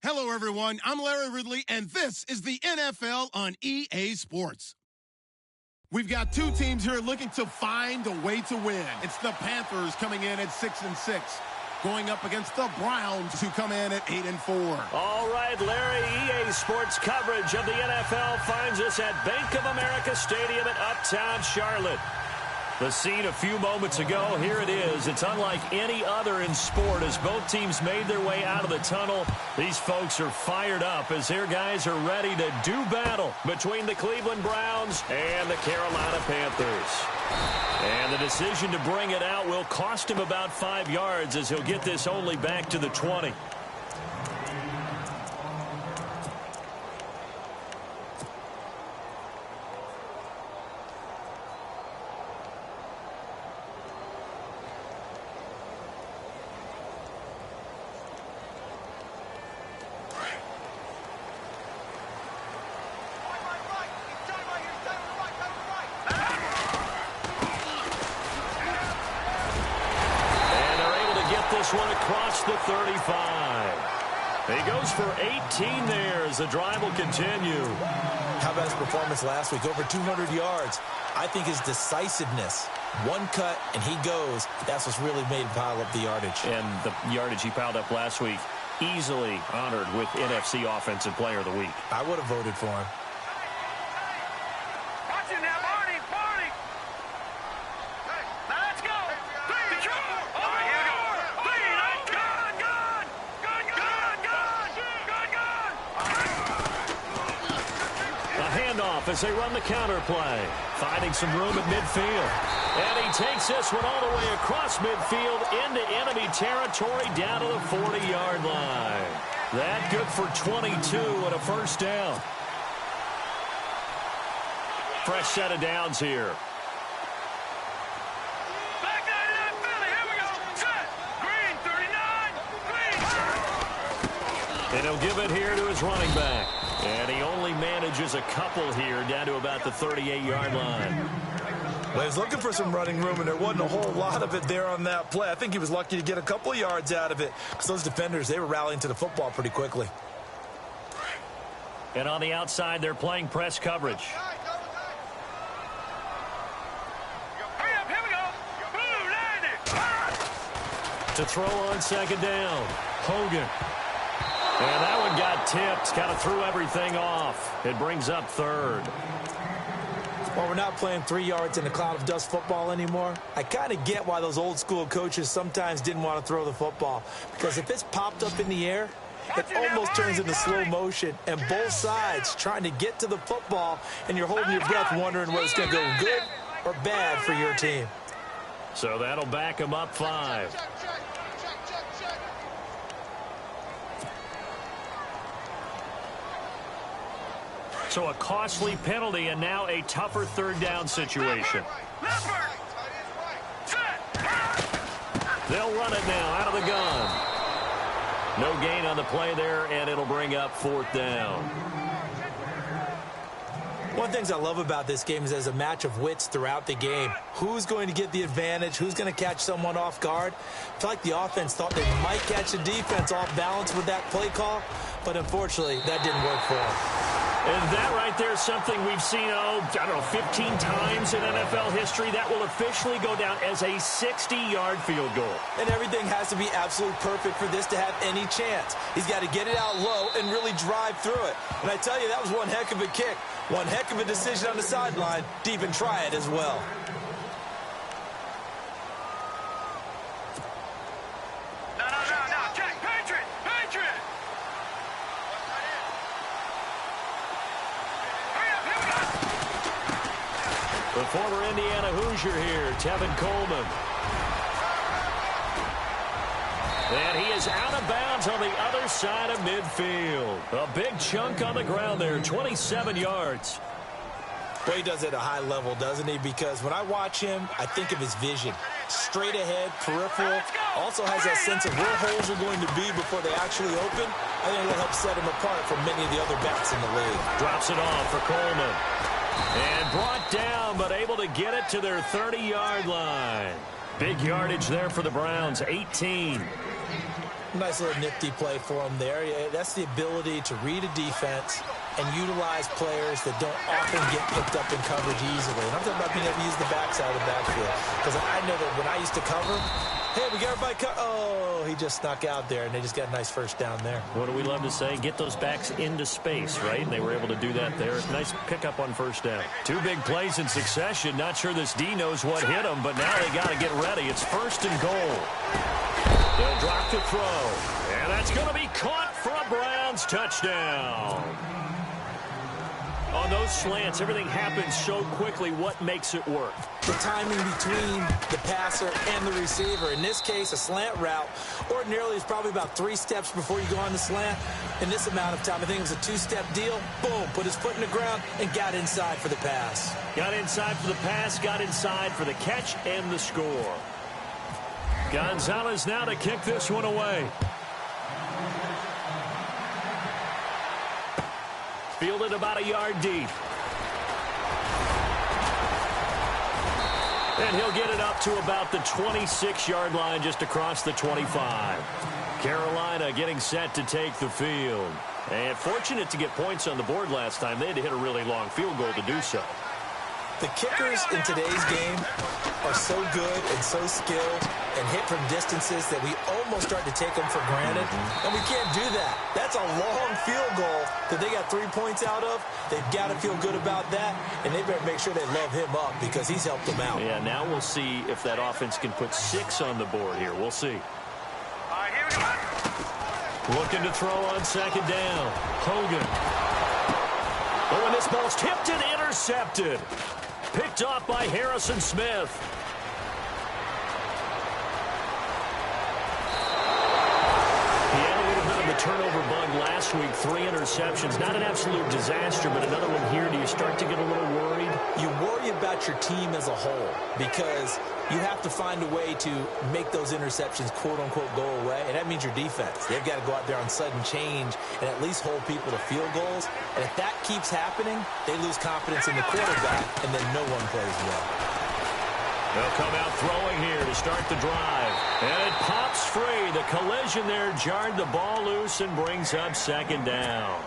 Hello, everyone. I'm Larry Ridley, and this is the NFL on EA Sports. We've got two teams here looking to find a way to win. It's the Panthers coming in at 6-6, going up against the Browns, who come in at 8-4. All right, Larry, EA Sports coverage of the NFL finds us at Bank of America Stadium in Uptown Charlotte. The scene a few moments ago, here it is. It's unlike any other in sport as both teams made their way out of the tunnel. These folks are fired up as their guys are ready to do battle between the Cleveland Browns and the Carolina Panthers. And the decision to bring it out will cost him about 5 yards as he'll get this only back to the 20. One across the 35. He goes for 18 there as the drive will continue. How about his performance last week? Over 200 yards. I think his decisiveness. One cut, and he goes. That's what's really made him pile up the yardage. And the yardage he piled up last week, easily honored with NFC Offensive Player of the Week. I would have voted for him. As they run the counter play, finding some room at midfield. And he takes this one all the way across midfield into enemy territory down to the 40-yard line. That good for 22 and a first down. Fresh set of downs here. Back 99 Philly, here we go. Set. Green, 39. Green. And he'll give it here to his running back. And he only manages a couple here down to about the 38-yard line. Well, he was looking for some running room, and there wasn't a whole lot of it there on that play. I think he was lucky to get a couple of yards out of it because those defenders, they were rallying to the football pretty quickly. And on the outside, they're playing press coverage. Hurry up, here we go. Boom, landed. To throw on second down, Hogan. And that one got tipped, kind of threw everything off. It brings up third. Well, we're not playing 3 yards in a cloud of dust football anymore. I kind of get why those old school coaches sometimes didn't want to throw the football. Because if it's popped up in the air, it almost turns into slow motion. And both sides trying to get to the football, and you're holding your breath wondering whether it's going to go good or bad for your team. So that'll back them up 5. So a costly penalty and now a tougher third down situation. They'll run it now out of the gun. No gain on the play there, and it'll bring up fourth down. One of the things I love about this game is there's a match of wits throughout the game. Who's going to get the advantage? Who's going to catch someone off guard? I feel like the offense thought they might catch the defense off balance with that play call, but unfortunately, that didn't work for them. And that right there is something we've seen, 15 times in NFL history. That will officially go down as a 60-yard field goal. And everything has to be absolutely perfect for this to have any chance. He's got to get it out low and really drive through it. And I tell you, that was one heck of a kick. One heck of a decision on the sideline to even try it as well. The former Indiana Hoosier here, Tevin Coleman. And he is out of bounds on the other side of midfield. A big chunk on the ground there, 27 yards. Well, he does it at a high level, doesn't he? Because when I watch him, I think of his vision. Straight ahead, peripheral. Also has that sense of where holes are going to be before they actually open. I think that'll help set him apart from many of the other backs in the league. Drops it off for Coleman. And brought down, but able to get it to their 30-yard line. Big yardage there for the Browns, 18. Nice little nifty play for him there. Yeah, that's the ability to read a defense and utilize players that don't often get picked up in coverage easily. And I'm talking about being able to use the backside of the backfield. Because I know that when I used to cover, hey, we got everybody oh, he just snuck out there, and they just got a nice first down there. What do we love to say? Get those backs into space, right? And they were able to do that there. Nice pickup on first down. Two big plays in succession. Not sure this D knows what hit him, but now they got to get ready. It's 1st and goal. They'll drop to throw. And that's going to be caught for a Browns touchdown. On those slants, everything happens so quickly. What makes it work? The timing between the passer and the receiver. In this case, a slant route ordinarily is probably about 3 steps before you go on the slant. In this amount of time, I think it was a 2-step deal. Boom, put his foot in the ground and got inside for the pass. Got inside for the pass, got inside for the catch and the score. Gonzalez now to kick this one away. Fielded about a yard deep. And he'll get it up to about the 26-yard line, just across the 25. Carolina getting set to take the field. And fortunate to get points on the board last time. They had to hit a really long field goal to do so. The kickers in today's game are so good and so skilled and hit from distances that we almost start to take them for granted. And we can't do that. That's a long field goal that they got 3 points out of. They've got to feel good about that, and they better make sure they love him up because he's helped them out. Yeah, now we'll see if that offense can put 6 on the board here. We'll see. All right, here we go. Looking to throw on 2nd down. Hogan. Oh, and this ball's tipped and intercepted. Picked off by Harrison Smith. He had a little bit of a turnover bug last week. 3 interceptions. Not an absolute disaster, but another one here. Do you start to get a little worried? You worry about your team as a whole because you have to find a way to make those interceptions, quote-unquote, go away, and that means your defense. They've got to go out there on sudden change and at least hold people to field goals. And if that keeps happening, they lose confidence in the quarterback, and then no one plays well. They'll come out throwing here to start the drive. And it pops free. The collision there jarred the ball loose and brings up 2nd down.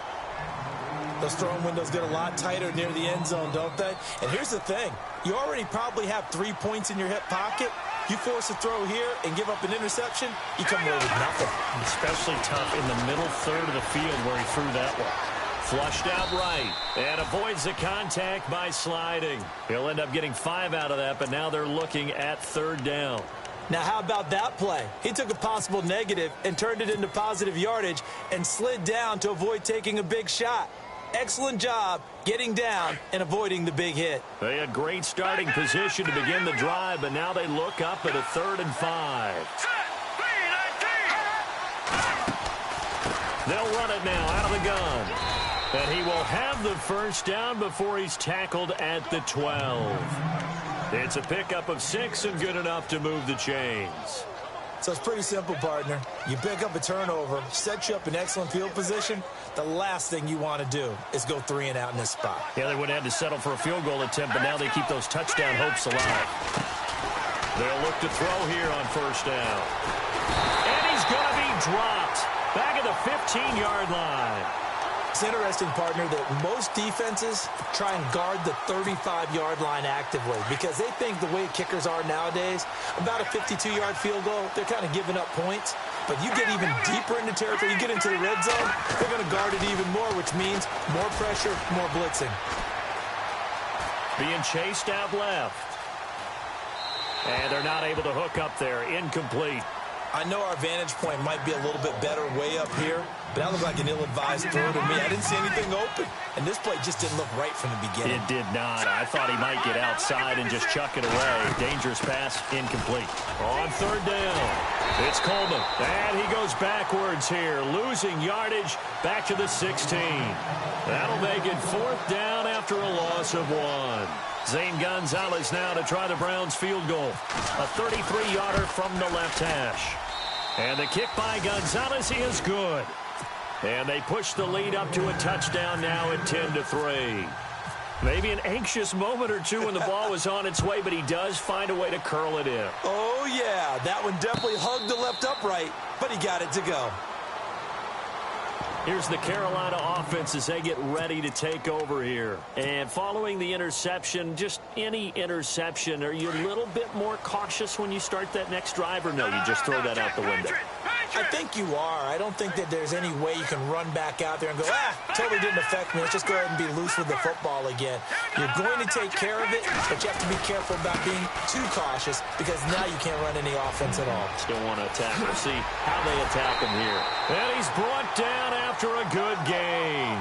Those throwing windows get a lot tighter near the end zone, don't they? And here's the thing. You already probably have 3 points in your hip pocket. You force a throw here and give up an interception, you come away with nothing. Especially tough in the middle third of the field where he threw that one. Flushed out right and avoids the contact by sliding. He'll end up getting 5 out of that, but now they're looking at 3rd down. Now, how about that play? He took a possible negative and turned it into positive yardage and slid down to avoid taking a big shot. Excellent job getting down and avoiding the big hit. They had great starting position to begin the drive, but now they look up at a 3rd and 5. They'll run it now out of the gun. And he will have the 1st down before he's tackled at the 12. It's a pickup of 6 and good enough to move the chains. So it's pretty simple, partner. You pick up a turnover, set you up in excellent field position. The last thing you want to do is go 3 and out in this spot. Yeah, they would have had to settle for a field goal attempt, but now they keep those touchdown hopes alive. They'll look to throw here on 1st down. And he's going to be dropped back at the 15-yard line. It's interesting, partner, that most defenses try and guard the 35-yard line actively because they think the way kickers are nowadays, about a 52-yard field goal, they're kind of giving up points. But you get even deeper into territory, you get into the red zone, they're going to guard it even more, which means more pressure, more blitzing. Being chased out left. And they're not able to hook up there. Incomplete. I know our vantage point might be a little bit better way up here, but that looked like an ill-advised throw to me. I didn't see anything open, and this play just didn't look right from the beginning. It did not. I thought he might get outside and just chuck it away. Dangerous pass, incomplete. On 3rd down, it's Coleman, and he goes backwards here, losing yardage back to the 16. That'll make it 4th down after a loss of 1. Zane Gonzalez now to try the Browns field goal. A 33-yarder from the left hash. And the kick by Gonzalez is good. And they push the lead up to a touchdown now at 10-3. Maybe an anxious moment or two when the ball was on its way, but he does find a way to curl it in. Oh, yeah. That one definitely hugged the left upright, but he got it to go. Here's the Carolina offense as they get ready to take over here. And following the interception, just any interception, are you a little bit more cautious when you start that next drive, or no, you just throw that out the window? I think you are. I don't think that there's any way you can run back out there and go, totally didn't affect me. Let's just go ahead and be loose with the football again. You're going to take care of it, but you have to be careful about being too cautious because now you can't run any offense at all. Still want to attack. We'll see how they attack him here. And he's brought down after a good gain.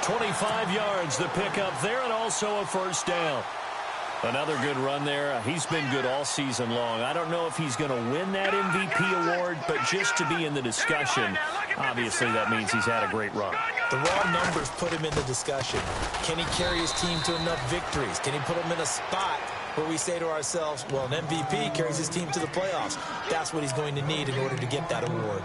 25 yards the pickup there, and also a first down. Another good run there. He's been good all season long. I don't know if he's going to win that MVP award, but just to be in the discussion, obviously that means he's had a great run. The raw numbers put him in the discussion. Can he carry his team to enough victories? Can he put them in a spot where we say to ourselves, well, an MVP carries his team to the playoffs. That's what he's going to need in order to get that award.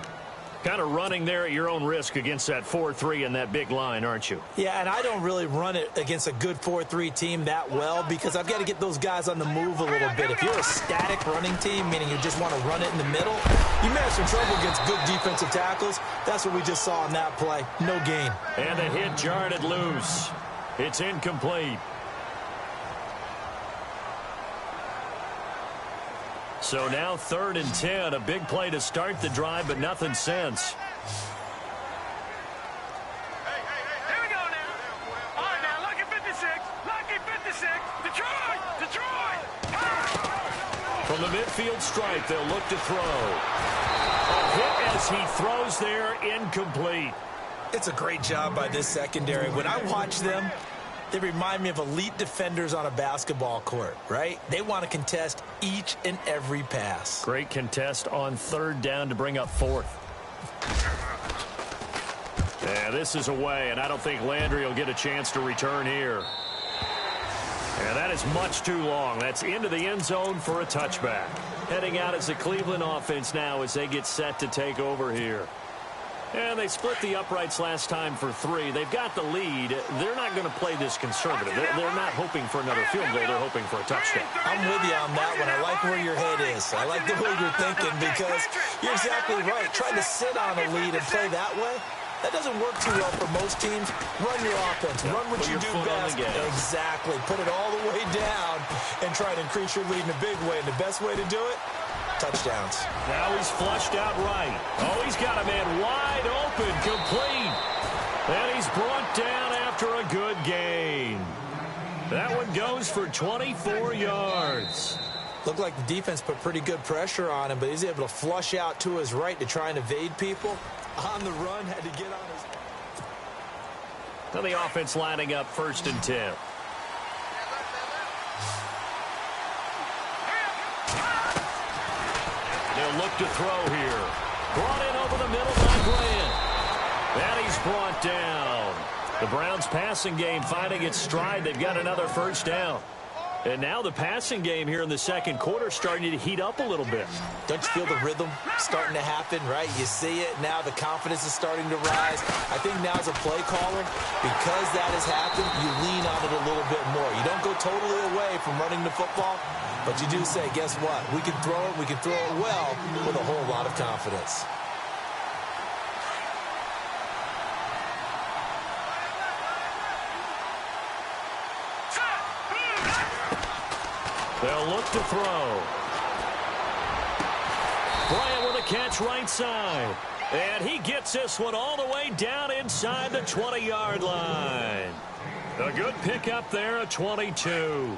Kind of running there at your own risk against that 4-3 and that big line, aren't you? Yeah, and I don't really run it against a good 4-3 team that well because I've got to get those guys on the move a little bit. If you're a static running team, meaning you just want to run it in the middle, you may have some trouble against good defensive tackles. That's what we just saw on that play. No gain. And the hit jarred it loose. It's incomplete. So now 3rd and 10, a big play to start the drive, but nothing since. Hey, here we go now. All right, now, lucky 56, Detroit. From the midfield stripe, they'll look to throw. A hit as he throws there, incomplete. It's a great job by this secondary. When I watch them, they remind me of elite defenders on a basketball court, right? They want to contest each and every pass. Great contest on 3rd down to bring up 4th. Yeah, this is away, and I don't think Landry will get a chance to return here. And that is much too long. That's into the end zone for a touchback. Heading out as the Cleveland offense now as they get set to take over here. And they split the uprights last time for 3. They've got the lead. They're not going to play this conservative. They're not hoping for another field goal. They're hoping for a touchdown. I'm with you on that one. I like where your head is. I like the way you're thinking because you're exactly right. Trying to sit on a lead and play that way, that doesn't work too well for most teams. Run your offense. Run what you do best. Exactly. Put it all the way down and try to increase your lead in a big way. And the best way to do it, touchdowns. Now he's flushed out right. Oh, he's got a man wide open, complete. And he's brought down after a good gain. That one goes for 24 yards. Looked like the defense put pretty good pressure on him, but he's able to flush out to his right to try and evade people. On the run, had to get on his... Now the offense lining up 1st and 10. They'll look to throw here. Brought in over the middle by Grant. And he's brought down. The Browns passing game finding its stride. They've got another first down. And now the passing game here in the 2nd quarter starting to heat up a little bit. Don't you feel the rhythm starting to happen, right? You see it now. The confidence is starting to rise. I think now as a play caller, because that has happened, you lean on it a little bit more. You don't go totally away from running the football, but you do say, guess what? We can throw it. We can throw it well with a whole lot of confidence. They'll look to throw. Bryant with a catch right side. And he gets this one all the way down inside the 20-yard line. A good pickup there at 22.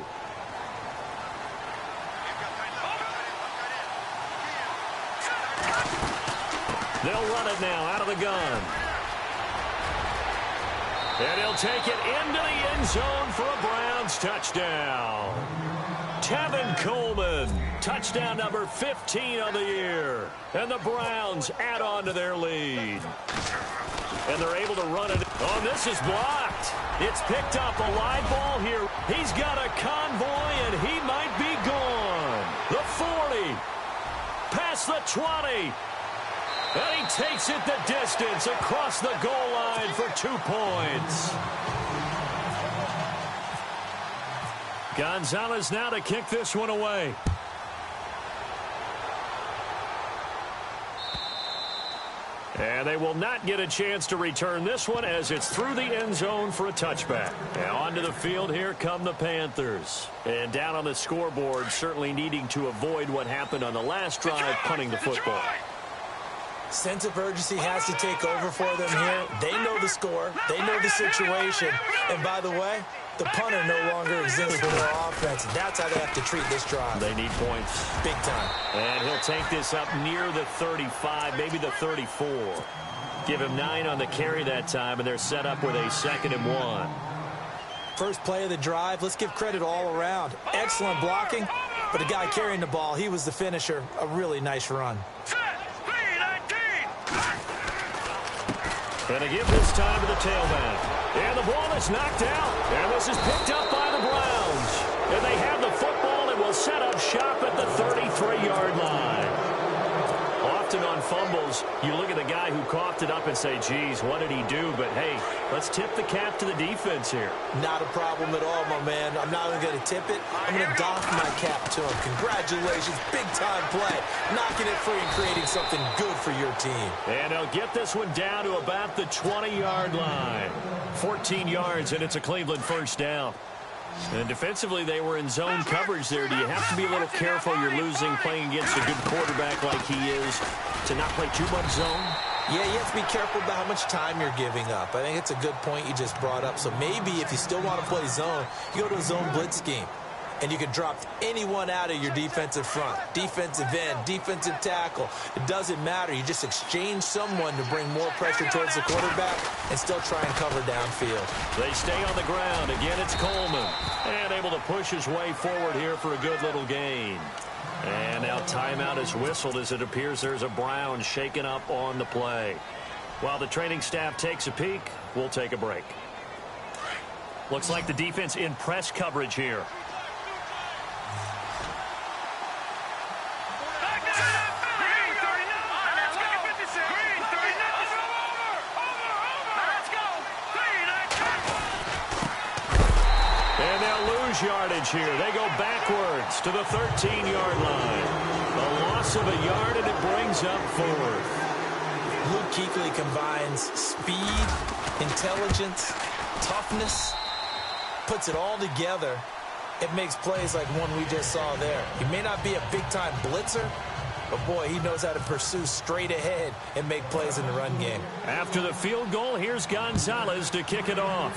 They'll run it now out of the gun. And he'll take it into the end zone for a Browns touchdown. Tevin Coleman, touchdown number 15 of the year. And the Browns add on to their lead. And they're able to run it. Oh, this is blocked. It's picked up, a live ball here. He's got a convoy, and he might be gone. The 40, past the 20. And he takes it the distance across the goal line for 2 points. Gonzalez now to kick this one away. And they will not get a chance to return this one as it's through the end zone for a touchback. Now onto the field, here come the Panthers. And down on the scoreboard, certainly needing to avoid what happened on the last drive, punting the football. Sense of urgency has to take over for them here. They know the score. They know the situation. And by the way, the punter no longer exists for their offense. That's how they have to treat this drive. They need points. Big time. And he'll take this up near the 35, maybe the 34. Give him 9 on the carry that time, and they're set up with a 2nd and 1. First play of the drive, let's give credit all around. Excellent blocking, but the guy carrying the ball, he was the finisher. A really nice run. And they give this time to the tailback. And the ball is knocked out. And this is picked up by the Browns. And they have the football and will set up shop at the 33-yard line. Often on fumbles, you look at the guy who coughed it up and say, geez, what did he do? But, hey, let's tip the cap to the defense here. Not a problem at all, my man. I'm not even going to tip it. I'm going to doff my cap to him. Congratulations. Big-time play. Knocking it free and creating something good for your team. And they'll get this one down to about the 20-yard line. 14 yards, and it's a Cleveland first down. And defensively, they were in zone coverage there. Do you have to be a little careful? You're losing, playing against a good quarterback like he is, to not play too much zone? Yeah, you have to be careful about how much time you're giving up. I think it's a good point you just brought up. So maybe if you still want to play zone, you go to a zone blitz scheme. And you can drop anyone out of your defensive front, defensive end, defensive tackle. It doesn't matter. You just exchange someone to bring more pressure towards the quarterback and still try and cover downfield. They stay on the ground. Again, it's Coleman. And able to push his way forward here for a good little gain. And now timeout is whistled as it appears there's a Brown shaken up on the play. While the training staff takes a peek, we'll take a break. Looks like the defense in press coverage here. Yardage here. They go backwards to the 13-yard line. A loss of a yard, and it brings up 4th. Luke Kuechly combines speed, intelligence, toughness, puts it all together. It makes plays like one we just saw there. He may not be a big-time blitzer, but boy, he knows how to pursue straight ahead and make plays in the run game. After the field goal, here's Gonzalez to kick it off.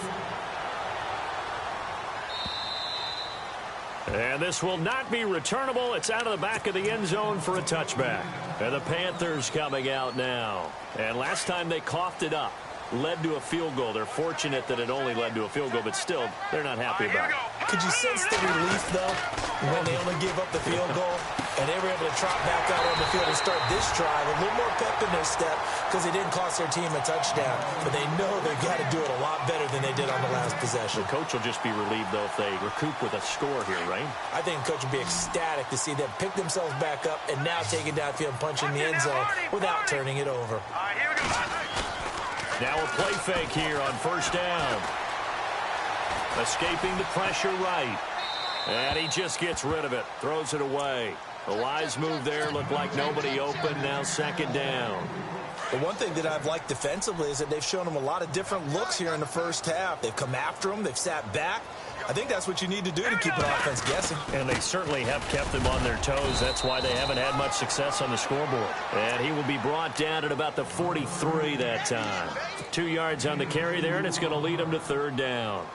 And this will not be returnable. It's out of the back of the end zone for a touchback. And the Panthers coming out now. And last time they coughed it up, led to a field goal. They're fortunate that it only led to a field goal, but still, they're not happy about it. Could you sense the relief, though, when they only gave up the field goal and they were able to trot back out on the field and start this drive? A little more pep in their step because they didn't cost their team a touchdown, but they know they've got to do it a lot better than they did on the last possession. The coach will just be relieved, though, if they recoup with a score here, right? I think the coach will be ecstatic to see them pick themselves back up and now take it downfield and punch in the end zone without turning it over. Now a play fake here on first down. Escaping the pressure right. And he just gets rid of it. Throws it away. A wise move there. Looked like nobody open. Now 2nd down. The one thing that I've liked defensively is that they've shown them a lot of different looks here in the first half. They've come after them. They've sat back. I think that's what you need to do to keep an offense guessing. And they certainly have kept them on their toes. That's why they haven't had much success on the scoreboard. And he will be brought down at about the 43 that time. 2 yards on the carry there, and it's going to lead them to 3rd down.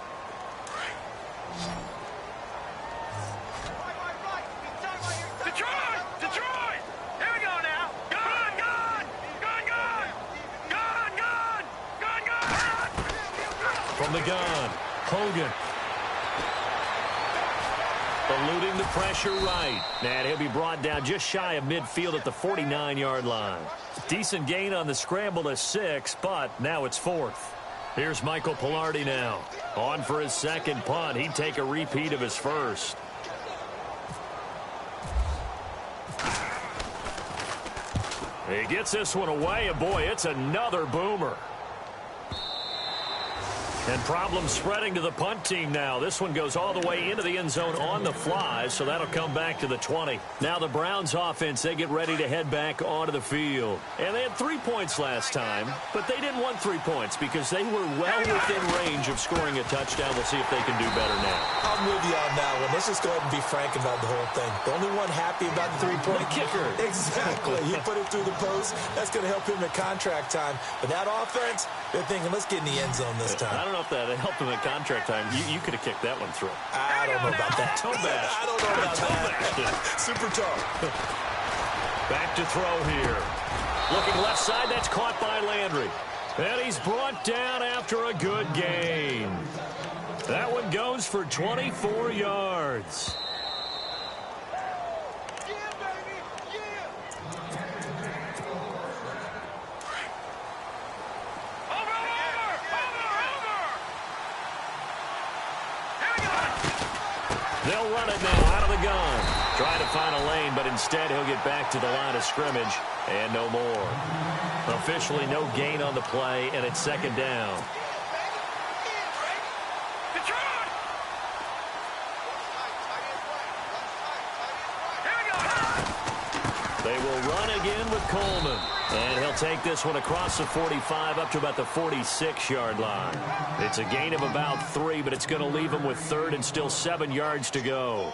Detroit! Here we go now. Gun! From the gun, Hogan. Eluding the pressure right. And he'll be brought down just shy of midfield at the 49-yard line. Decent gain on the scramble to 6, but now it's 4th. Here's Michael Pilardi now. On for his 2nd punt. He'd take a repeat of his first. He gets this one away, and boy, it's another boomer. And problems spreading to the punt team now. This one goes all the way into the end zone on the fly, so that'll come back to the 20. Now the Browns offense, they get ready to head back onto the field. And they had 3 points last time, but they didn't want 3 points because they were well within range of scoring a touchdown. We'll see if they can do better now. I'm with you on that one. Let's just go ahead and be frank about the whole thing. The only one happy about the 3-point kicker. Exactly. He put it through the post. That's going to help him at contract time. But that offense, they're thinking, let's get in the end zone this time. I don't know if that helped him at contract time. You could have kicked that one through. I don't know about that. Toe bash. I don't know about that. Super toe. Back to throw here. Looking left side, that's caught by Landry. And he's brought down after a good gain. That one goes for 24 yards. They'll run it now out of the gun. Trying to find a lane, but instead he'll get back to the line of scrimmage and no more. Officially no gain on the play, and it's second down. They will run again with Coleman. And he'll take this one across the 45 up to about the 46-yard line. It's a gain of about 3, but it's going to leave him with third and still 7 yards to go.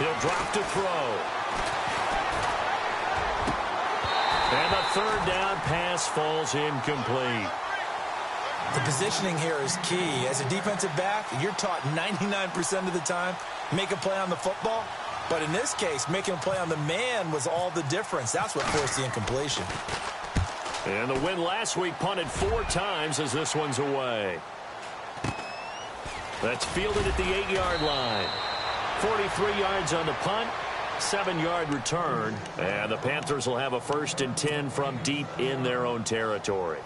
He'll drop to throw. And the third down pass falls incomplete. The positioning here is key. As a defensive back, you're taught 99% of the time, make a play on the football. But in this case, making a play on the man was all the difference. That's what forced the incompletion. And the win last week punted 4 times as this one's away. That's fielded at the 8-yard line. 43 yards on the punt. 7-yard return, and the Panthers will have a 1st and 10 from deep in their own territory.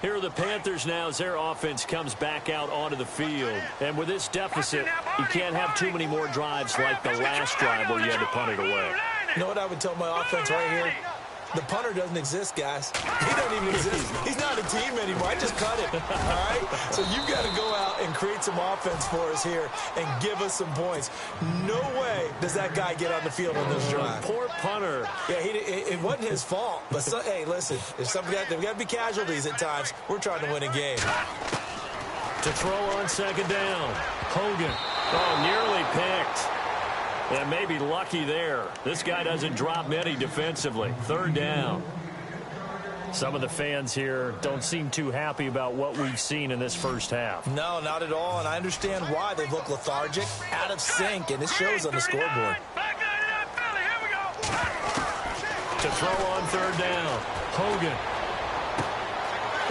Here are the Panthers now as their offense comes back out onto the field. And with this deficit, you can't have too many more drives like the last drive where you had to punt it away. You know what I would tell my offense right here? The punter doesn't exist, guys. He doesn't even exist. He's not a team anymore. I just cut him, all right? So you've got to go out and create some offense for us here and give us some points. No way does that guy get on the field on this drive. Poor punter. Yeah, it wasn't his fault. But, hey, listen, there's got to be casualties at times. We're trying to win a game. To throw on second down. Hogan. Oh, nearly picked. And maybe lucky there. This guy doesn't drop many defensively. Third down. Some of the fans here don't seem too happy about what we've seen in this first half. No, not at all, and I understand why. They look lethargic, out of sync, and it shows on the scoreboard. To throw on third down. Hogan.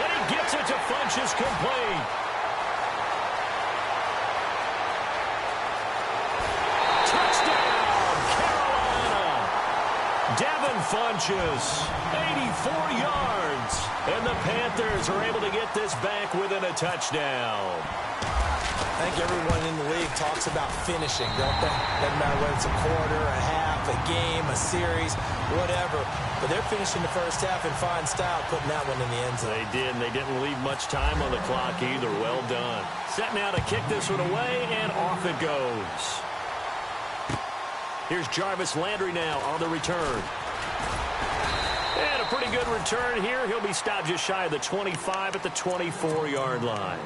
And he gets it to Funchess complete. Devin Funchess, 84 yards. And the Panthers are able to get this back within a touchdown. I think everyone in the league talks about finishing, don't they? Doesn't matter whether it's a quarter, a half, a game, a series, whatever. But they're finishing the first half in fine style, putting that one in the end zone. They did, and they didn't leave much time on the clock either. Well done. Set now to kick this one away, and off it goes. Here's Jarvis Landry now on the return. And a pretty good return here. He'll be stopped just shy of the 25 at the 24-yard line.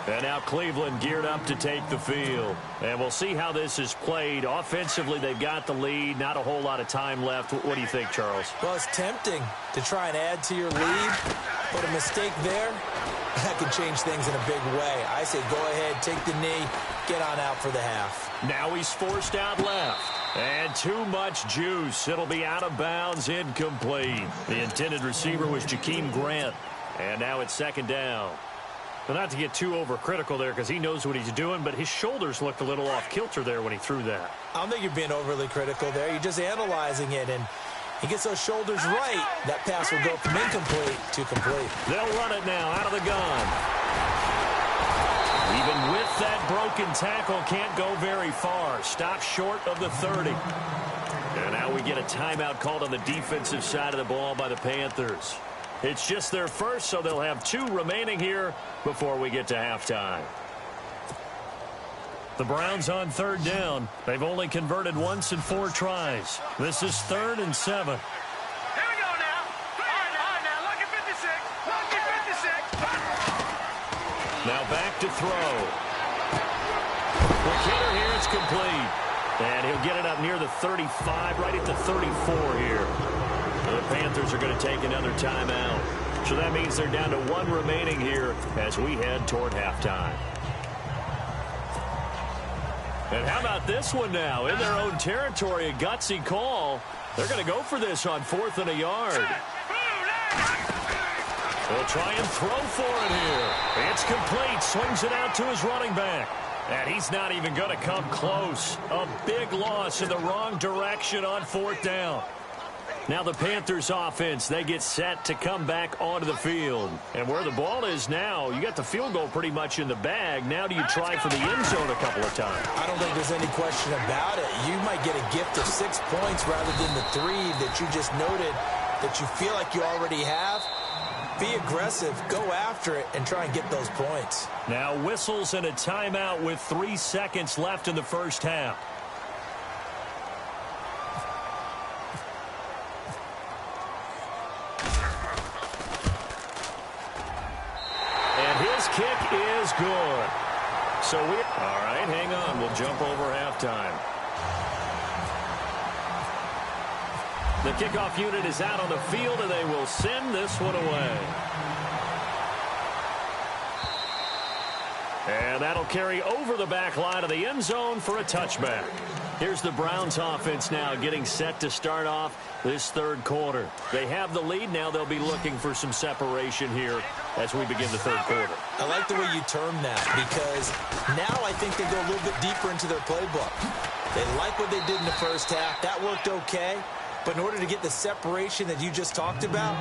And now Cleveland geared up to take the field. And we'll see how this is played. Offensively, they've got the lead. Not a whole lot of time left. What do you think, Charles? Well, it's tempting to try and add to your lead. But a mistake there, that could change things in a big way. I say go ahead, take the knee, get on out for the half. Now he's forced out left. And too much juice. It'll be out of bounds, incomplete. The intended receiver was Jakeem Grant. And now it's second down. But not to get too overcritical there because he knows what he's doing, but his shoulders looked a little off kilter there when he threw that. I don't think you're being overly critical there. You're just analyzing it, and he gets those shoulders right. That pass will go from incomplete to complete. They'll run it now out of the gun. Even Even with that broken tackle, can't go very far. Stop short of the 30. And now we get a timeout called on the defensive side of the ball by the Panthers. It's just their first, so they'll have 2 remaining here before we get to halftime. The Browns on 3rd down. They've only converted once in 4 tries. This is 3rd and 7. Here we go now. All right, now, lucky 56. Lucky 56. Now back to throw. The hitter here, it's complete. And he'll get it up near the 35, right at the 34 here. The Panthers are going to take another timeout. So that means they're down to 1 remaining here as we head toward halftime. And how about this one now? In their own territory, a gutsy call. They're going to go for this on 4th and a yard. They'll try and throw for it here. It's complete. Swings it out to his running back. And he's not even going to come close. A big loss in the wrong direction on 4th down. Now the Panthers offense, they get set to come back onto the field. And where the ball is now, you got the field goal pretty much in the bag. Now do you try for the end zone a couple of times? I don't think there's any question about it. You might get a gift of 6 points rather than the 3 that you just noted that you feel like you already have. Be aggressive, go after it, and try and get those points. Now whistles and a timeout with 3 seconds left in the first half. And his kick is good. So all right, hang on. We'll jump over halftime. The kickoff unit is out on the field, and they will send this one away. And that'll carry over the back line of the end zone for a touchback. Here's the Browns offense now getting set to start off this 3rd quarter. They have the lead. Now they'll be looking for some separation here as we begin the 3rd quarter. I like the way you term that because now I think they go a little bit deeper into their playbook. They like what they did in the first half. That worked okay. But in order to get the separation that you just talked about,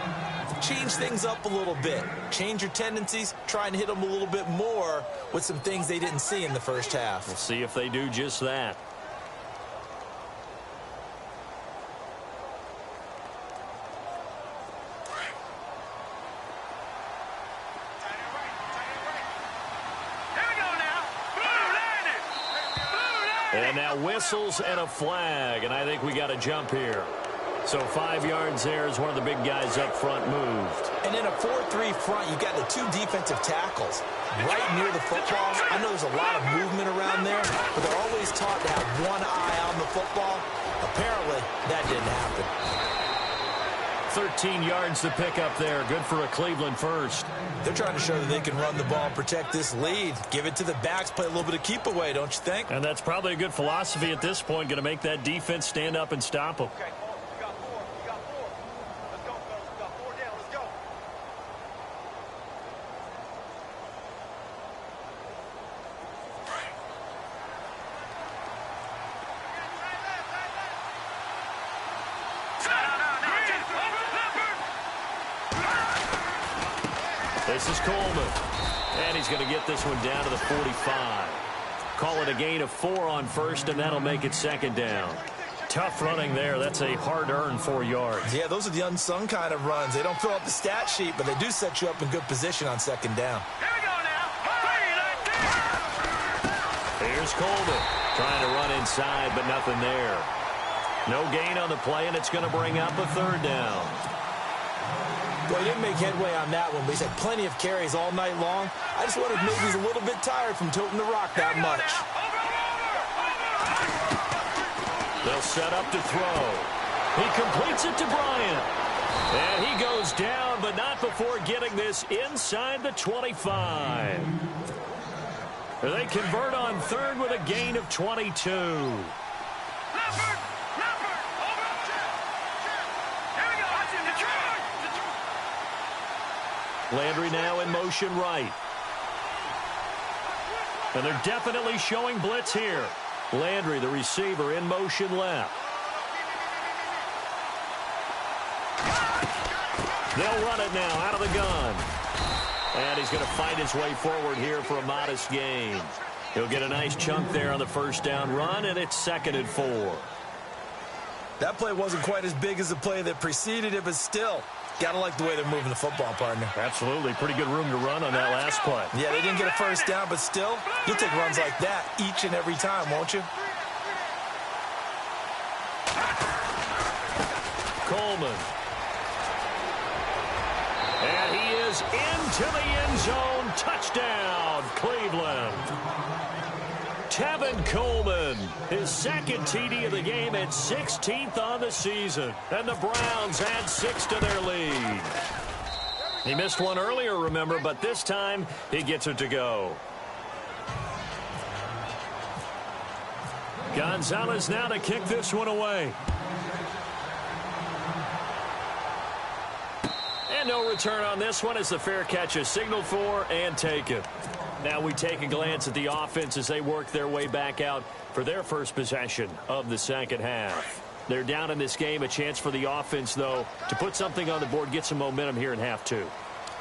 change things up a little bit. Change your tendencies. Try and hit them a little bit more with some things they didn't see in the first half. We'll see if they do just that. And now whistles and a flag, and I think we got a jump here. So 5 yards there as one of the big guys up front moved. And in a 4-3 front, you got the 2 defensive tackles right near the football. I know there's a lot of movement around there, but they're always taught to have one eye on the football. Apparently, that didn't happen. 13 yards to pick up there. Good for a Cleveland first. They're trying to show that they can run the ball, protect this lead. Give it to the backs, play a little bit of keep away, don't you think? And that's probably a good philosophy at this point. Going to make that defense stand up and stop them. Okay, you got 4. You got 4. Let's go, fellas. We got 4 down. Let's go. This is Coleman. And he's going to get this one down to the 45. Call it a gain of 4 on first, and that'll make it 2nd down. Tough running there. That's a hard-earned 4 yards. Yeah, those are the unsung kind of runs. They don't fill up the stat sheet, but they do set you up in good position on 2nd down. Here we go now. Here's Coleman trying to run inside, but nothing there. No gain on the play, and it's going to bring up a 3rd down. Well, he didn't make headway on that one, but he's had plenty of carries all night long. I just wondered if maybe he's a little bit tired from toting the rock that much. They'll set up to throw. He completes it to Bryant. And he goes down, but not before getting this inside the 25. They convert on 3rd with a gain of 22. Landry now in motion right. And they're definitely showing blitz here. Landry, the receiver, in motion left. They'll run it now out of the gun. And he's going to fight his way forward here for a modest gain. He'll get a nice chunk there on the first down run, and it's 2nd and 4. That play wasn't quite as big as the play that preceded it, but still, got to like the way they're moving the football, partner. Absolutely. Pretty good room to run on that last play. Yeah, they didn't get a first down, but still, you'll take runs like that each and every time, won't you? Coleman. And he is into the end zone. Touchdown, Cleveland. Tevin Coleman, his 2nd TD of the game and 16th on the season. And the Browns add 6 to their lead. He missed one earlier, remember, but this time he gets it to go. Gonzalez now to kick this one away. And no return on this one as the fair catch is signaled for and taken. Now we take a glance at the offense as they work their way back out for their first possession of the second half. They're down in this game. A chance for the offense, though, to put something on the board, get some momentum here in half 2.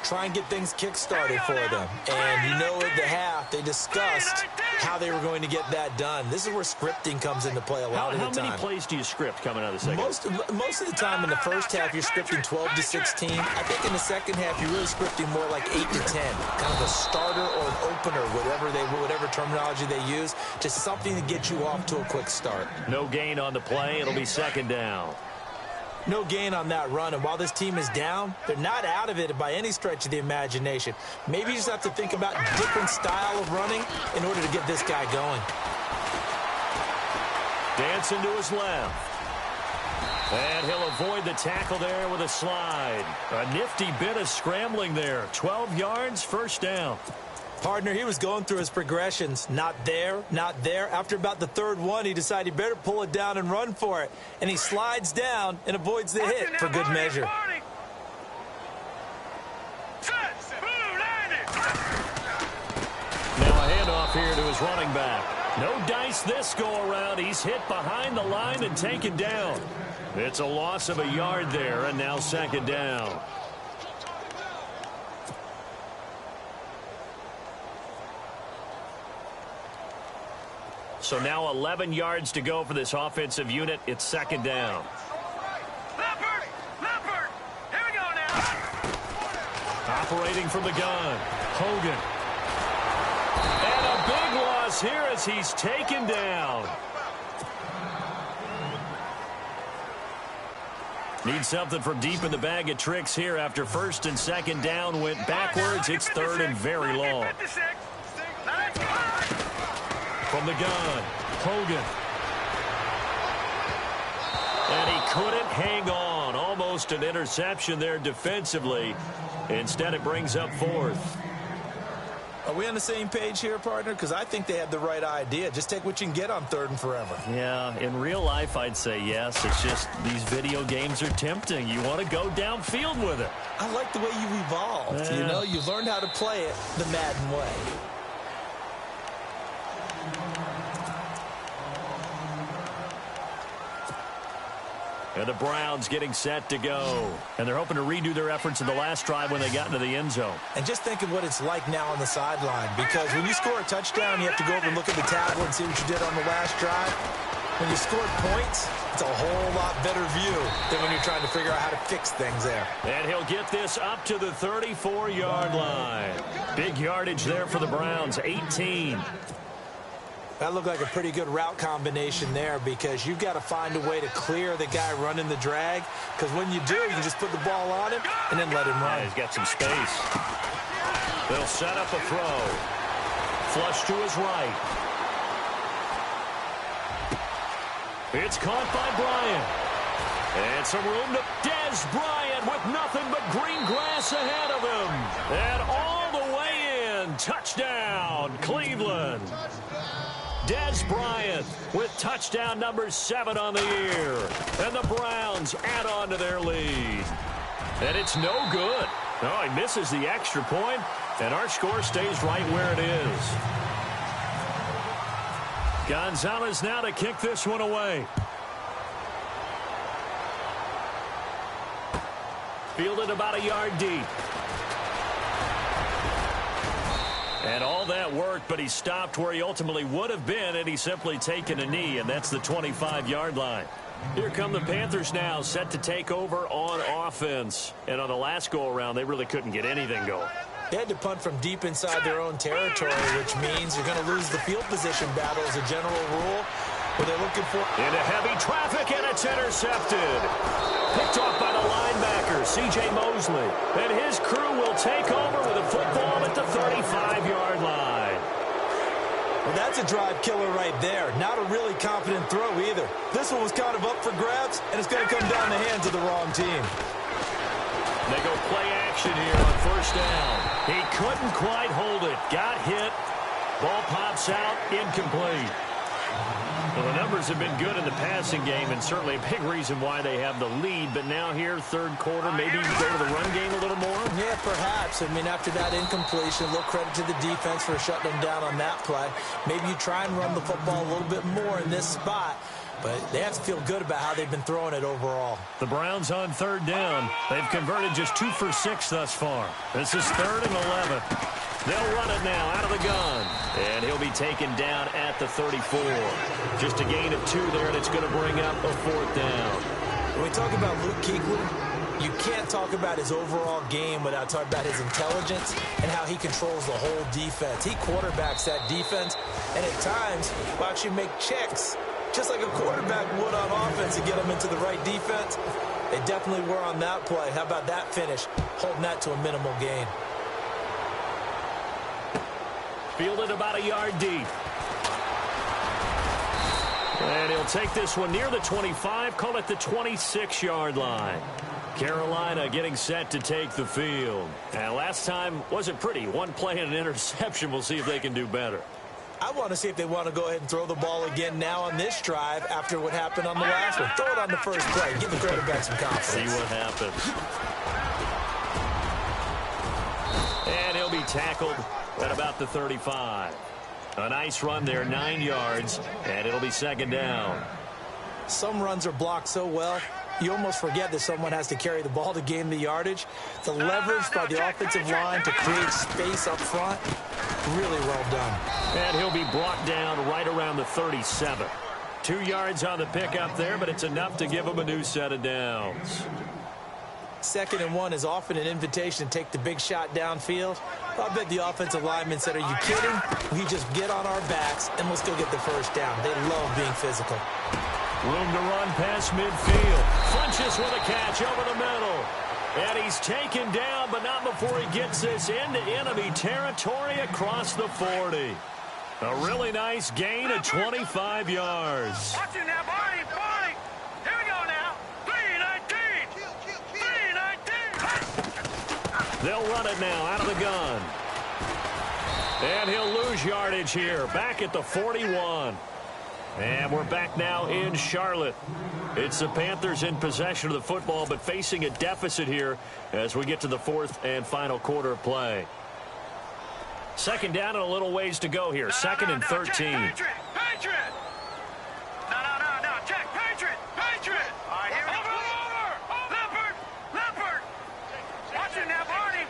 Try and get things kick-started for them. And you know at the half, they discussed how they were going to get that done. This is where scripting comes into play a lot of the time. How many plays do you script coming out of the second? Most of the time in the first half, you're scripting 12 to 16. I think in the second half, you're really scripting more like 8 to 10. Kind of a starter or an opener, whatever terminology they use. Just something to get you off to a quick start. No gain on the play. It'll be 2nd down. No gain on that run, and while this team is down, they're not out of it by any stretch of the imagination. Maybe you just have to think about a different style of running in order to get this guy going. Dancing to his left. And he'll avoid the tackle there with a slide. A nifty bit of scrambling there. 12 yards, first down. Partner, he was going through his progressions. Not there, not there. After about the 3rd one, he decided he better pull it down and run for it. And he slides down and avoids the hit for good measure. Now a handoff here to his running back. No dice this go-around. He's hit behind the line and taken down. It's a loss of a yard there, and now 2nd down. So now 11 yards to go for this offensive unit. It's 2nd down. Leopard, here we go now. Operating from the gun, Hogan. And a big loss here as he's taken down. Need something from deep in the bag of tricks here after 1st and 2nd down went backwards. It's 3rd and very long. From the gun, Hogan. And he couldn't hang on. Almost an interception there defensively. Instead, it brings up 4th. Are we on the same page here, partner? Because I think they had the right idea. Just take what you can get on 3rd and forever. Yeah, in real life, I'd say yes. It's just these video games are tempting. You want to go downfield with it. I like the way you evolved. Yeah. You know, you learned how to play it the Madden way. And the Browns getting set to go. And they're hoping to redo their efforts in the last drive when they got into the end zone. And just think of what it's like now on the sideline. Because when you score a touchdown, you have to go over and look at the tablet and see what you did on the last drive. When you scored points, it's a whole lot better view than when you're trying to figure out how to fix things there. And he'll get this up to the 34-yard line. Big yardage there for the Browns, 18. That looked like a pretty good route combination there because you've got to find a way to clear the guy running the drag. Because when you do, you can just put the ball on him and then let him run. Yeah, he's got some space. They'll set up a throw. Flush to his right. It's caught by Bryant. And some room to Dez Bryant with nothing but green grass ahead of him. And all the way in. Touchdown, Cleveland. Dez Bryant with touchdown number 7 on the year. And the Browns add on to their lead. And it's no good. Oh, he misses the extra point, and our score stays right where it is. Gonzalez now to kick this one away. Fielded about a yard deep. And all that worked, but he stopped where he ultimately would have been, and he's simply taken a knee, and that's the 25-yard line. Here come the Panthers now, set to take over on offense. And on the last go-around, they really couldn't get anything going. They had to punt from deep inside their own territory, which means you're going to lose the field position battle as a general rule. What they're looking for. Into heavy traffic, and it's intercepted. Picked off by the linebacker, C.J. Mosley. And his crew will take over with a football at the 35-yard line. Well, that's a drive killer right there. Not a really confident throw either. This one was kind of up for grabs, and it's going to come down the hands of the wrong team. They go play action here on first down. He couldn't quite hold it. Got hit. Ball pops out, incomplete. Well, the numbers have been good in the passing game, and certainly a big reason why they have the lead. But now here, third quarter, maybe you go to the run game a little more? Yeah, perhaps. I mean, after that incompletion, a little credit to the defense for shutting them down on that play. Maybe you try and run the football a little bit more in this spot. But they have to feel good about how they've been throwing it overall. The Browns on third down. They've converted just 2 for 6 thus far. This is 3rd and 11. They'll run it now out of the gun. And he'll be taken down at the 34. Just a gain of 2 there, and it's going to bring up a 4th down. When we talk about Luke Kuechly, you can't talk about his overall game without talking about his intelligence and how he controls the whole defense. He quarterbacks that defense, and at times will actually make checks, just like a quarterback would on offense, to get them into the right defense. They definitely were on that play. How about that finish? Holding that to a minimal gain. Fielded about a yard deep. And he'll take this one near the 25, call it the 26-yard line. Carolina getting set to take the field. And last time wasn't pretty. One play and an interception. We'll see if they can do better. I want to see if they want to go ahead and throw the ball again now on this drive after what happened on the last one. Throw it on the first play. Give the quarterback some confidence. See what happens. And he'll be tackled at about the 35. A nice run there, 9 yards, and it'll be 2nd down. Some runs are blocked so well, you almost forget that someone has to carry the ball to gain the yardage. The leverage by the offensive line to create space up front, really well done. And he'll be brought down right around the 37. 2 yards on the pickup there, but it's enough to give him a new set of downs. 2nd and 1 is often an invitation to take the big shot downfield. I bet the offensive lineman said, are you kidding? We just get on our backs and let's go get the first down. They love being physical. Room to run past midfield. Funches with a catch over the middle. And he's taken down, but not before he gets this into enemy territory across the 40. A really nice gain of 25 yards. Watch it now, Barney, Barney. Here we go now. 3-19. 3-19. They'll run it now out of the gun. And he'll lose yardage here. Back at the 41. And we're back now in Charlotte. It's the Panthers in possession of the football, but facing a deficit here as we get to the 4th and final quarter of play. 2nd down and a little ways to go here. 2nd and 13. Patriot. No. Check. Patriot. All right, here we go. Over. Leopard. Watch it now, Barney.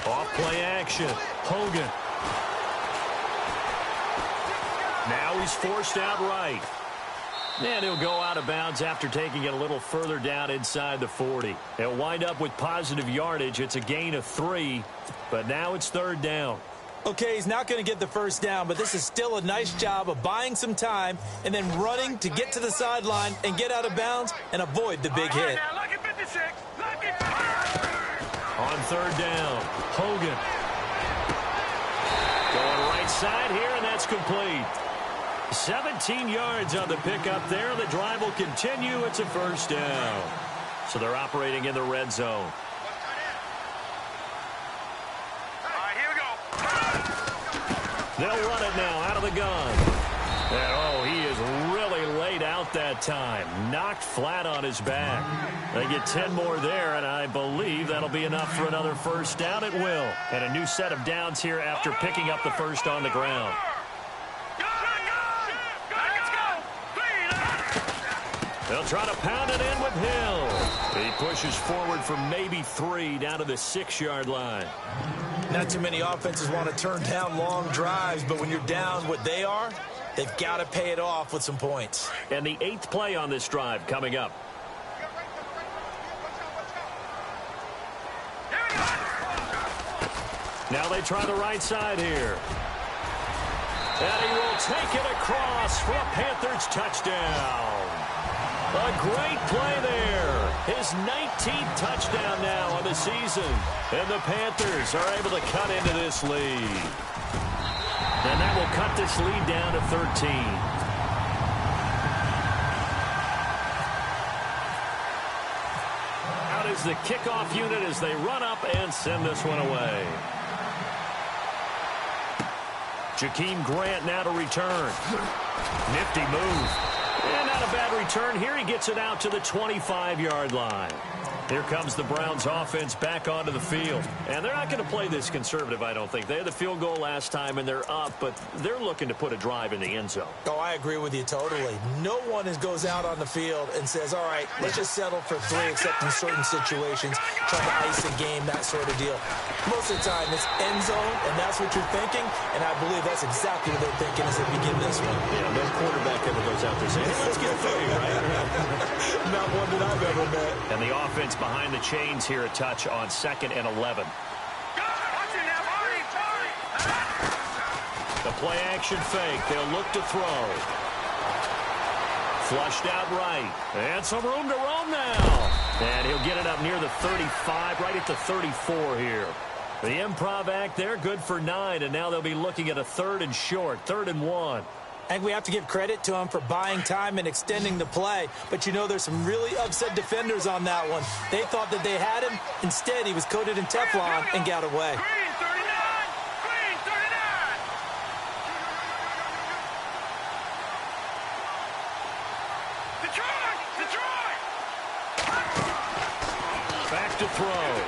Off play action. Hogan. Now he's forced out right. And he'll go out of bounds after taking it a little further down inside the 40. He'll wind up with positive yardage. It's a gain of 3, but now it's 3rd down. Okay, he's not going to get the first down, but this is still a nice job of buying some time and then running to get to the sideline and get out of bounds and avoid the big hit. Now, look at 56. On 3rd down, Hogan. Going right side here, and that's complete. 17 yards on the pickup there. The drive will continue. It's a 1st down. So they're operating in the red zone. All right, here we go. They'll run it now out of the gun. And, he is really laid out that time. Knocked flat on his back. They get 10 more there, and I believe that'll be enough for another 1st down. It will. And a new set of downs here after picking up the first on the ground. They'll try to pound it in with Hill. He pushes forward for maybe 3 down to the 6-yard line. Not too many offenses want to turn down long drives, but when you're down what they are, they've got to pay it off with some points. And the 8th play on this drive coming up. Now they try the right side here. And he will take it across for a Panthers touchdown. A great play there. His 19th touchdown now on the season. And the Panthers are able to cut into this lead. And that will cut this lead down to 13. Out is the kickoff unit as they run up and send this one away. Jakeem Grant now to return. Nifty move. And not a bad return. Here he gets it out to the 25-yard line. Here comes the Browns offense back onto the field. And they're not going to play this conservative, I don't think. They had the field goal last time, and they're up, but they're looking to put a drive in the end zone. Oh, I agree with you totally. No one goes out on the field and says, all right, let's just settle for 3, except in certain situations, try to ice a game, that sort of deal. Most of the time, it's end zone, and that's what you're thinking, and I believe that's exactly what they're thinking as they begin this one. Yeah, no quarterback ever goes out there saying, hey, let's get 3, right? Not one that I've ever met. And the offense behind the chains here, a touch on 2nd and 11. The play action fake. They'll look to throw. Flushed out right. And some room to roam now. And he'll get it up near the 35, right at the 34 here. The improv act there, good for 9. And now they'll be looking at a 3rd and short, 3rd and 1. I think we have to give credit to him for buying time and extending the play. But, you know, there's some really upset defenders on that one. They thought that they had him. Instead, he was coated in Teflon and got away. Green 39! Green 39! Detroit! Detroit! Back to throw.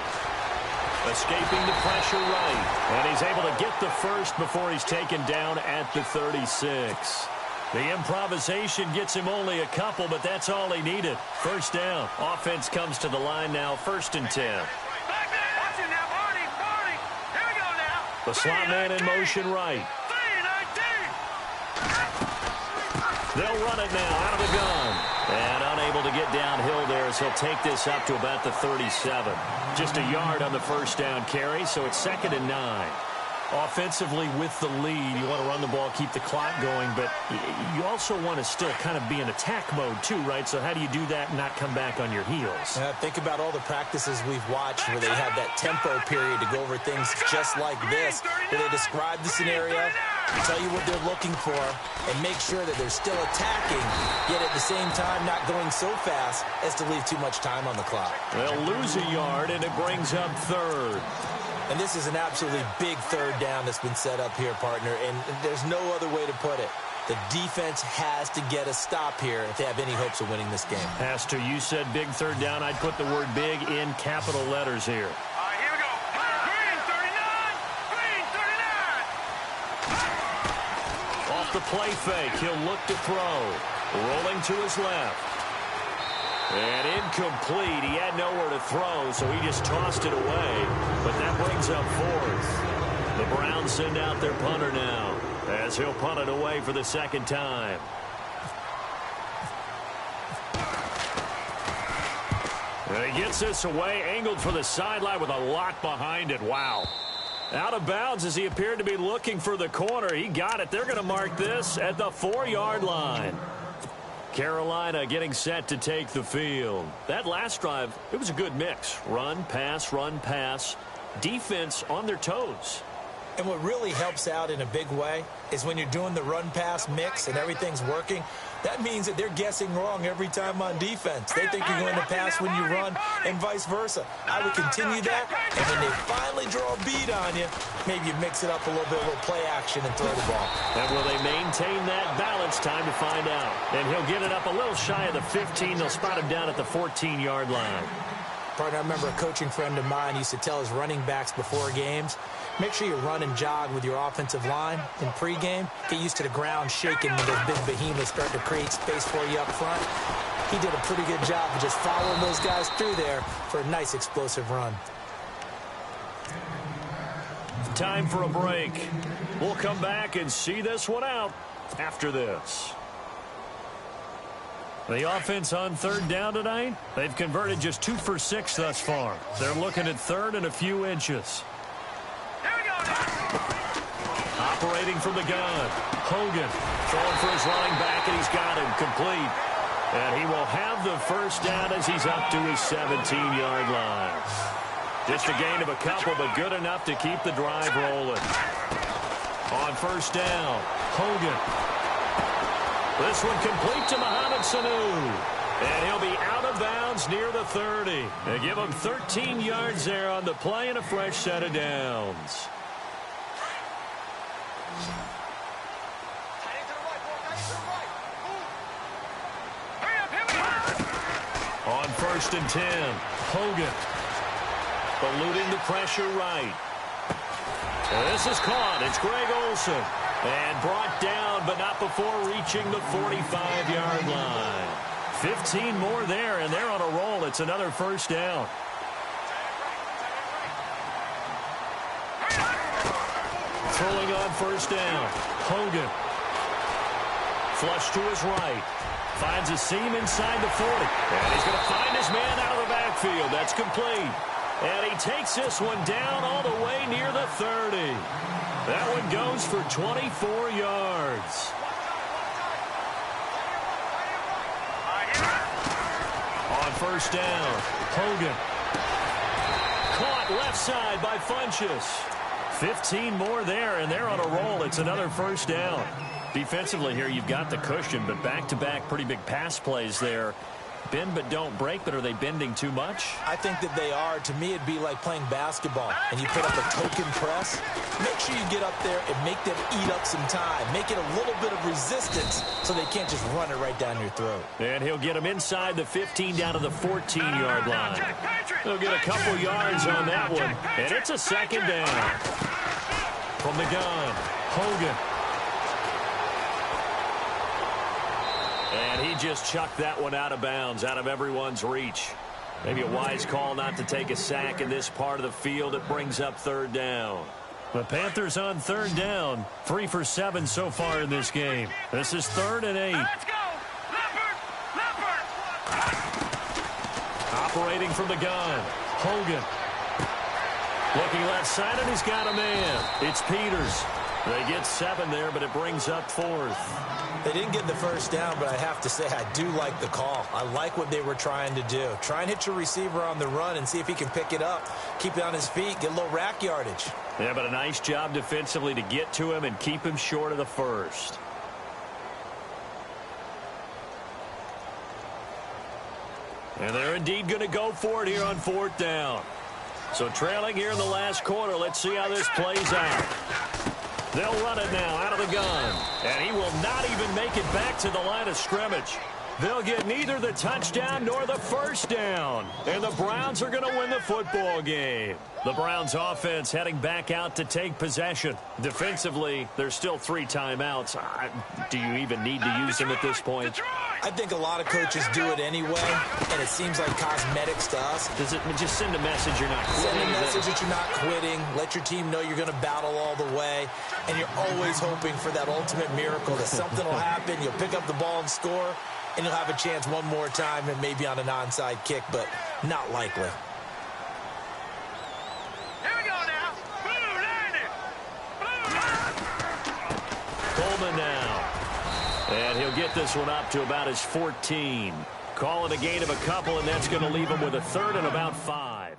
Escaping the pressure right. And he's able to get the first before he's taken down at the 36. The improvisation gets him only a couple, but that's all he needed. First down. Offense comes to the line now, 1st and 10. Back there! Watch it now, Barney! Barney! Here we go now! The slot man in motion right. 3-19! They'll run it now out of the gun. And unable to get downhill there as he'll take this up to about the 37. Just a yard on the first down carry, so it's 2nd and 9. Offensively with the lead, you want to run the ball, keep the clock going, but you also want to still kind of be in attack mode too, right? So how do you do that and not come back on your heels? Think about all the practices we've watched where they have that tempo period to go over things just like this, where they describe the scenario, tell you what they're looking for, and make sure that they're still attacking, yet at the same time not going so fast as to leave too much time on the clock. They'll lose a yard, and it brings up 3rd. And this is an absolutely big 3rd down that's been set up here, partner, and there's no other way to put it. The defense has to get a stop here if they have any hopes of winning this game. Pastor, you said big 3rd down. I'd put the word big in capital letters here. All right, here we go. Green 39! Green 39! Off the play fake, he'll look to throw. Rolling to his left. And incomplete. He had nowhere to throw, so he just tossed it away. But that brings up 4th. The Browns send out their punter now, as he'll punt it away for the 2nd time. And he gets this away, angled for the sideline with a lot behind it. Wow. Out of bounds as he appeared to be looking for the corner. He got it. They're going to mark this at the 4-yard line. Carolina getting set to take the field. That last drive, it was a good mix. Run, pass, defense on their toes. And what really helps out in a big way is when you're doing the run-pass mix and everything's working, that means that they're guessing wrong every time on defense. They think you're going to pass when you run and vice versa. I would continue that, and when they finally draw a bead on you, maybe you mix it up a little bit, a little play action and throw the ball. And will they maintain that balance? Time to find out. And he'll get it up a little shy of the 15. They'll spot him down at the 14-yard line. Partner, I remember a coaching friend of mine used to tell his running backs before games, make sure you run and jog with your offensive line in pregame. Get used to the ground shaking when those big behemoths start to create space for you up front. He did a pretty good job of just following those guys through there for a nice explosive run. Time for a break. We'll come back and see this one out after this. The offense on third down tonight, they've converted just 2 for 6 thus far. They're looking at third and a few inches. Here we go now. Operating from the gun. Hogan throwing for his running back, and he's got him complete. And he will have the first down as he's up to his 17-yard line. Just a gain of a couple, but good enough to keep the drive rolling. On first down, Hogan. This one complete to Mohamed Sanu. And he'll be out of bounds near the 30. They give him 13 yards there on the play and a fresh set of downs. On first and 10, Hogan. Eluding the pressure right. And this is caught. It's Greg Olsen. And brought down, but not before reaching the 45-yard line. 15 more there, and they're on a roll. It's another first down. Throwing on first down. Hogan. Flush to his right. Finds a seam inside the 40. And he's going to find his man out of the backfield. That's complete. And he takes this one down all the way near the 30. That one goes for 24 yards. On first down, Hogan. Caught left side by Funchess. 15 more there, and they're on a roll. It's another first down. Defensively here, you've got the cushion, but back-to-back pretty big pass plays there. Bend but don't break, but are they bending too much? I think that they are. To me, it'd be like playing basketball, and you put up a token press. Make sure you get up there and make them eat up some time. Make it a little bit of resistance so they can't just run it right down your throat. And he'll get them inside the 15 down to the 14-yard line. They'll get a couple yards on that one, and it's a second down. From the gun, Hogan. And he just chucked that one out of bounds, out of everyone's reach. Maybe a wise call not to take a sack in this part of the field. It brings up third down. The Panthers on third down, 3 for 7 so far in this game. This is 3rd and 8. Let's go. Leopard. Operating from the gun, Hogan. Looking left side, and he's got a man. It's Peters. They get 7 there, but it brings up 4th. They didn't get the first down, but I have to say I do like the call. I like what they were trying to do. Try and hit your receiver on the run and see if he can pick it up. Keep it on his feet, get a little rack yardage. Yeah, but a nice job defensively to get to him and keep him short of the first. And they're indeed going to go for it here on 4th down. So trailing here in the last quarter, let's see how this plays out. They'll run it now out of the gun. And he will not even make it back to the line of scrimmage. They'll get neither the touchdown nor the first down. And the Browns are going to win the football game. The Browns offense heading back out to take possession. Defensively, there's still 3 timeouts. Do you even need to use them at this point? I think a lot of coaches do it anyway, and it seems like cosmetics to us. Does it just send a message you're not quitting? Send a message that you're not quitting. Let your team know you're going to battle all the way. And you're always hoping for that ultimate miracle, that something will happen, you'll pick up the ball and score, and you'll have a chance one more time and maybe on an onside kick, but not likely. Here we go now. Blue landed. Coleman now. And he'll get this one up to about his 14. Call it a gain of a couple, and that's going to leave him with a 3rd and about 5.